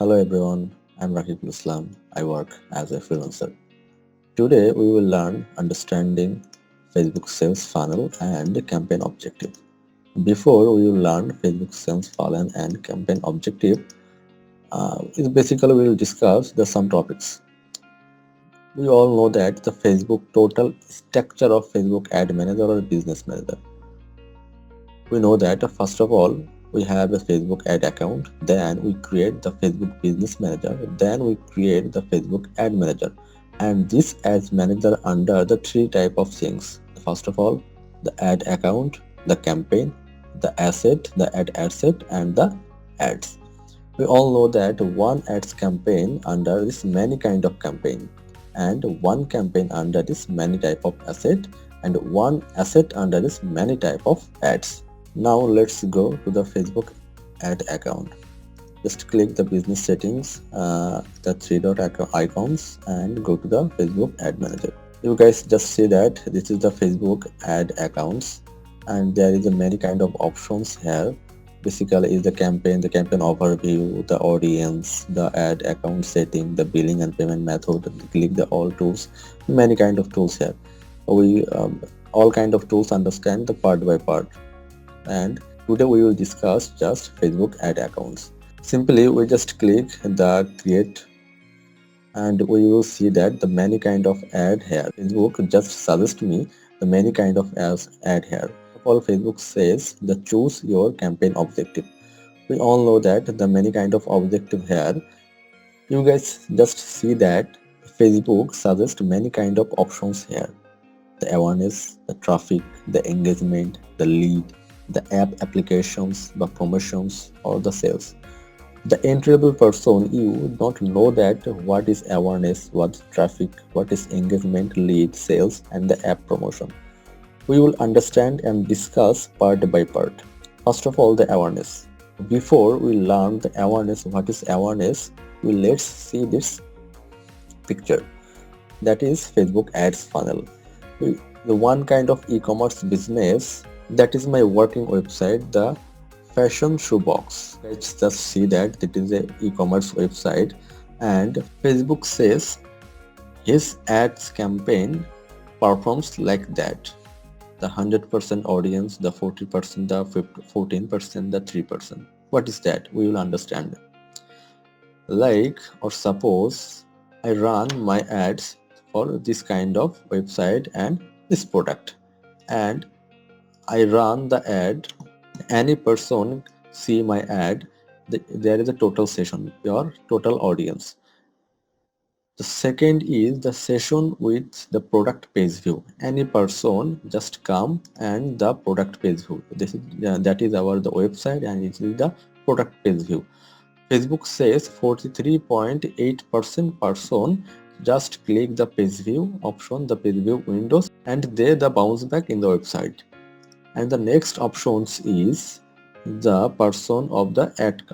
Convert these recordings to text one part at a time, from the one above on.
Hello everyone, I'm Rakiubl Islam. I work as a freelancer. Today we will learn understanding Facebook sales funnel and campaign objective. Before we will learn Facebook sales funnel and campaign objective, is basically we will discuss the some topics. We all know that the Facebook total structure of Facebook ad manager or business manager. We know that first of all we have a Facebook ad account, then we create the Facebook business manager, then we create the Facebook ad manager, and this ads manager under the three type of things. First of all, the ad account, the campaign, the ad asset, and the ads. We all know that one ads campaign under this many kind of campaign, and one campaign under this many type of asset, and one asset under this many type of ads. Now let's go to the Facebook ad account. Just click the business settings, the three dot icons, and go to the Facebook ad manager. You guys just see that this is the Facebook ad accounts, and there is a many kind of options here. Basically is the campaign overview, the audience, the ad account setting, the billing and payment method. Click the all tools, many kind of tools here. We all kind of tools understand the part by part, and today we will discuss just Facebook ad accounts. Simply we just click the create, and we will see that the many kind of ad here. Facebook just suggest me the many kind of ad here. All Facebook says the choose your campaign objective. We all know that the many kind of objective here. You guys just see that Facebook suggests many kind of options here. The awareness, the traffic, the engagement, the lead, the app applications, the promotions, or the sales. The entry-level person, you don't know that what is awareness, what is traffic, what is engagement, lead, sales, and the app promotion. We will understand and discuss part by part. First of all, the awareness. Before we learn the awareness, what is awareness, let's see this picture. That is Facebook ads funnel. The one kind of e-commerce business, that is my working website, the fashion shoebox. Let's just see that it is a e-commerce website, and Facebook says his ads campaign performs like that. The 100% audience, the 40%, the 14%, the 3%. What is that? We will understand. Like, or suppose I run my ads for this kind of website and this product, and I run the ad. Any person see my ad, there is a total session, your total audience. The second is the session with the product page view. Any person just come and the product page view. This is that is our the website, and it is the product page view. Facebook says 43.8% person just click the page view option, the page view windows, and they the bounce back in the website. And the next options is the person of the add to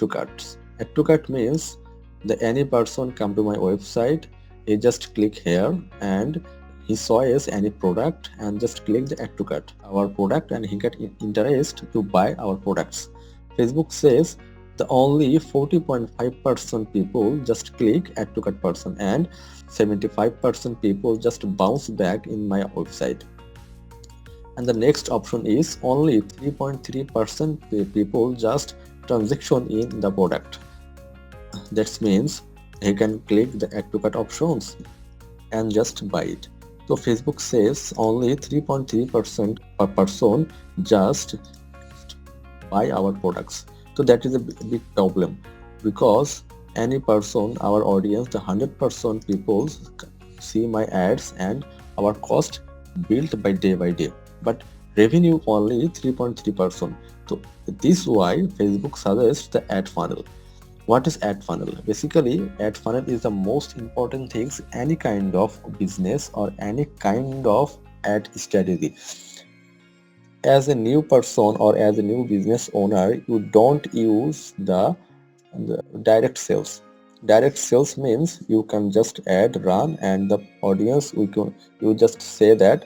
carts. Add to cart means the any person come to my website, he just click here and he saws any product and just click the add to cart our product, and he get interest to buy our products. Facebook says the only 40.5% people just click add to cart person, and 75% people just bounce back in my website. And the next option is only 3.3% people just transaction in the product. That means he can click the add to cart options and just buy it. So Facebook says only 3.3% per person just buy our products. So that is a big problem, because any person, our audience, the 100% people see my ads and our cost built by day, but revenue only 3.3%. So this is why Facebook suggests the ad funnel. What is ad funnel? Basically, ad funnel is the most important things any kind of business or any kind of ad strategy. As a new person or as a new business owner, you don't use the direct sales. Direct sales means you can just ad run, and the audience you just say that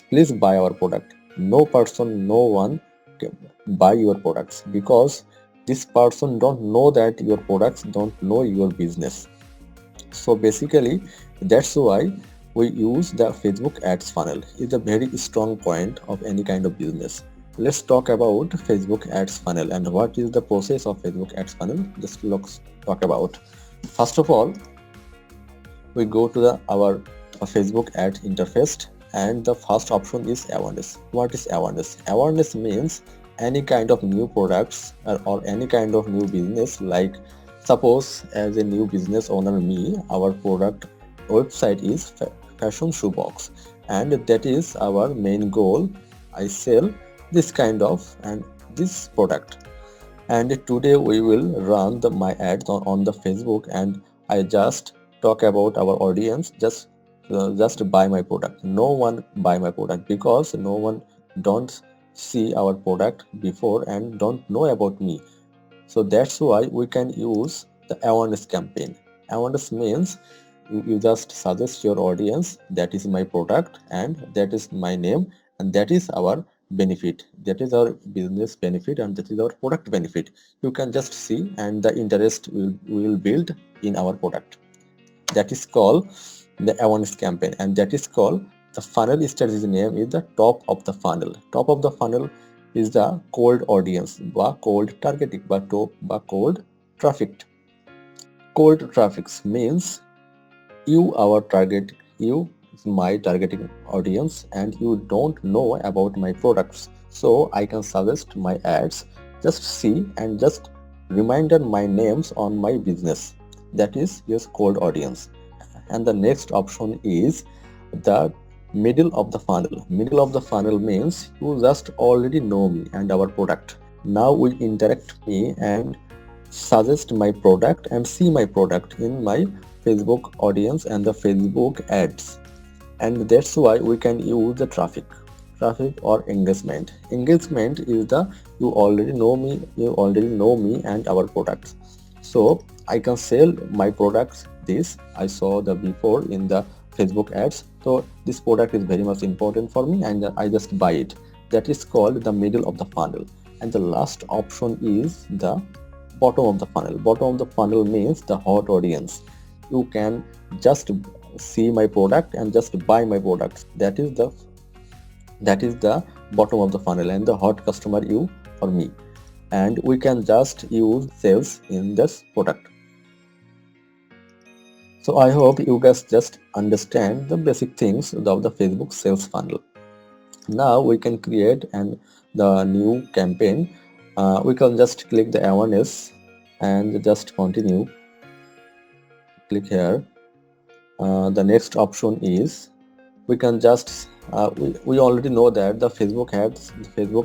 please buy our product. No person, no one can buy your products, because this person don't know that your products, don't know your business. So basically, that's why we use the Facebook ads funnel. It's a very strong point of any kind of business. Let's talk about Facebook ads funnel and what is the process of Facebook ads funnel. Just let's talk about. First of all, we go to our Facebook ad interface, and the first option is awareness. What is awareness? Awareness means any kind of new products or any kind of new business. Like suppose as a new business owner, me, our product website is fashion shoebox, and that is our main goal. I sell this kind of and this product, and today we will run my ads on the Facebook, and I just talk about our audience, just buy my product. No one buy my product because no one don't see our product before and don't know about me. So that's why we can use the awareness campaign. Awareness means you just suggest your audience that is my product and that is my name and that is our benefit, that is our business benefit and that is our product benefit. You can just see and the interest will build in our product. That is called the awareness campaign, and that is called the funnel strategy name is the top of the funnel. Top of the funnel is the cold audience বা cold targeting বা cold traffic. Cold traffic means you our target, you is my targeting audience and you don't know about my products, so I can suggest my ads, just see and just reminder my names on my business. That is your cold audience. And the next option is the middle of the funnel. Middle of the funnel means you just already know me and our product. Now we interact me and suggest my product and see my product in my Facebook audience and the Facebook ads. And that's why we can use the traffic or engagement. Engagement is the you already know me and our products, so I can sell my products. This I saw the before in the Facebook ads, so this product is very much important for me and I just buy it. That is called the middle of the funnel. And the last option is the bottom of the funnel. Bottom of the funnel means the hot audience. You can just see my product and just buy my products. That is the bottom of the funnel and the hot customer you or me, and we can just use sales in this product. So I hope you guys just understand the basic things of the Facebook sales funnel. Now we can create the new campaign. We can just click the awareness and just continue. Click here. The next option is we can just we already know that the Facebook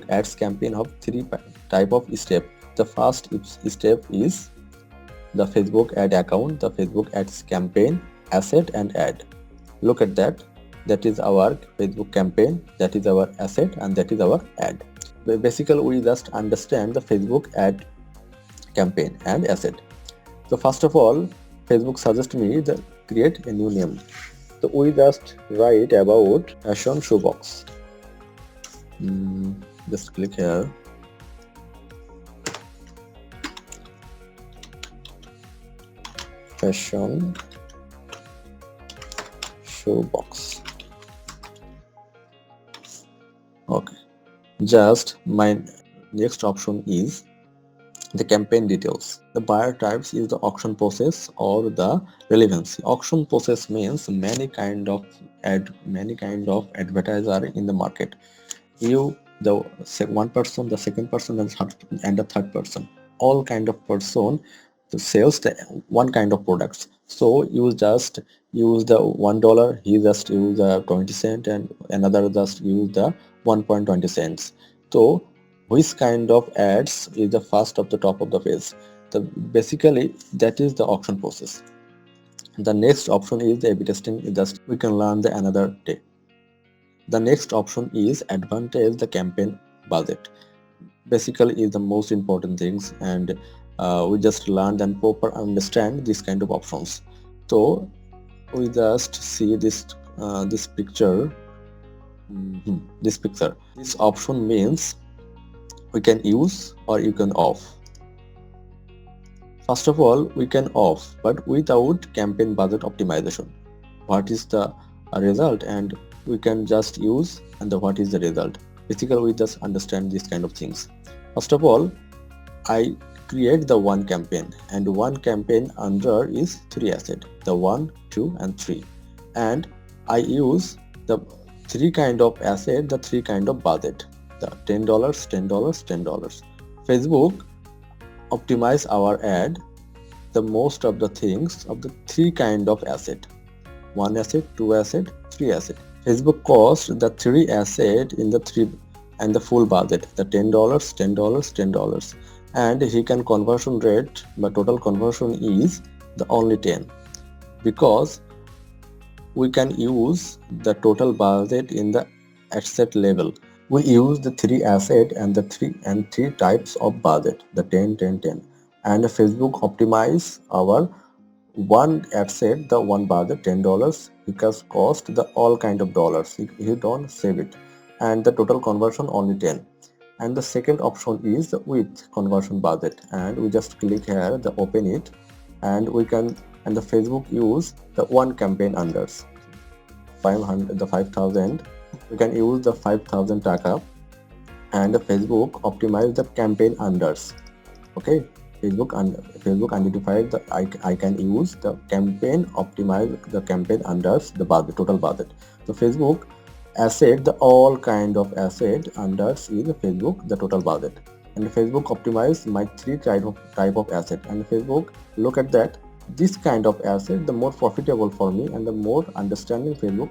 ads campaign have three type of step. The first step is the Facebook ad account, the Facebook ads campaign, asset and ad. Look at that. That is our Facebook campaign, that is our asset and that is our ad. Basically we just understand the Facebook ad campaign and asset. So first of all, Facebook suggests me to create a new name. So we just write about fashion shoebox. Just click here. Fashion shoebox. Okay. Just my next option is the campaign details. The buyer types is the auction process or the relevancy. Auction process means many kind of advertiser in the market. You, the one person, the second person, and the third person. All kind of person sells the one kind of products. So you just use the $1, he just use the 20 cent, and another just use the 1.20 cents. So which kind of ads is the first of the top of the page? Basically that is the auction process. The next option is the A/B testing. Just we can learn the another day. The next option is advantage the campaign budget. Basically is the most important things, and we just learned and proper understand this kind of options. So we just see this picture. This picture. This option means we can use or you can off. First of all, we can off, but without campaign budget optimization. What is the result, and we can just use and the what is the result. Basically, we just understand these kind of things. First of all, I create the one campaign, and one campaign under is three asset, the 1, 2 and 3, and I use the three kind of asset, the three kind of budget, the $10, $10, $10. Facebook optimize our ad the most of the things of the three kind of asset, one asset, two asset, three asset. Facebook cost the three asset in the three and the full budget, the $10, $10, $10, and he can conversion rate, but total conversion is the only 10, because we can use the total budget in the asset level. We use the three asset and the three types of budget, the 10, 10, 10, and Facebook optimize our one asset, the one budget $10 because cost the all kind of dollars. He don't save it, and the total conversion only 10. And the second option is with conversion budget, and we just click here, the open it, and we can, and the Facebook use the one campaign unders 500, the 5,000. We can use the 5,000 taka, and the Facebook optimize the campaign unders. Okay, Facebook identified the I can use the campaign optimize the campaign unders the budget, total budget. So Facebook asset the all kind of asset unders is Facebook the total budget, and Facebook optimize my three type of asset, and Facebook look at that this kind of asset the more profitable for me and the more understanding Facebook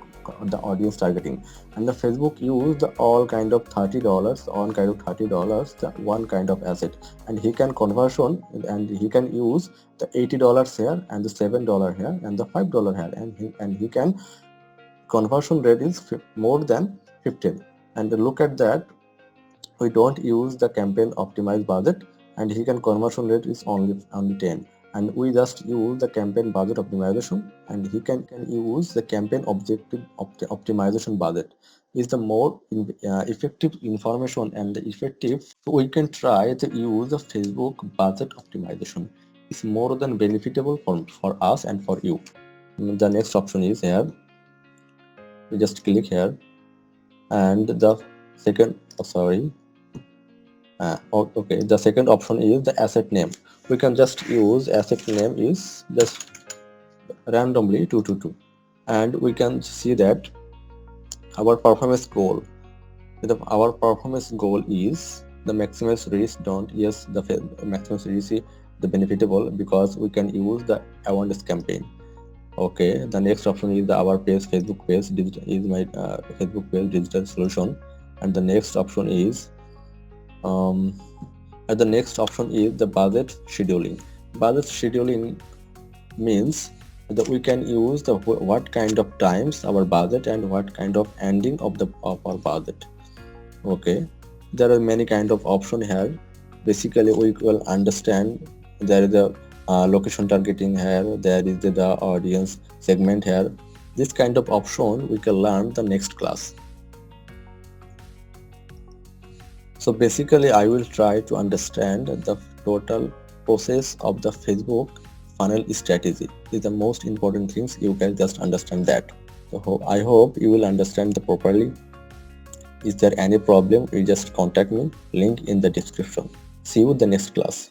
the audience targeting, and the Facebook use the all kind of $30, all kind of $30 the one kind of asset, and he can conversion, and he can use the $80 here and the $7 here and the $5 here, and he can conversion rate is more than 15. And look at that, we don't use the campaign optimized budget, and he can conversion rate is only 10, and we just use the campaign budget optimization, and he can use the campaign objective optimization budget is the more effective information and the effective. So we can try to use the Facebook budget optimization. It's more than benefitable for us and for you. The next option is here, we just click here, and the second okay, the second option is the asset name. We can just use asset name is just randomly 222, and we can see that our performance goal, our performance goal is the maximum reach. Don't yes, the maximum reach is the benefitable because we can use the awareness campaign. Okay, the next option is the our page, Facebook page digital is my Facebook page digital solution, and the next option is the next option is the budget scheduling. Budget scheduling means that we can use the what kind of times our budget and what kind of ending of our budget. Okay, there are many kind of option here. Basically, we will understand there is a location targeting here, there is the audience segment here. This kind of option we can learn the next class. So basically, I will try to understand the total process of the Facebook funnel strategy. Is the most important things. You can just understand that. So I hope you will understand the properly. Is there any problem? You just contact me. Link in the description. See you in the next class.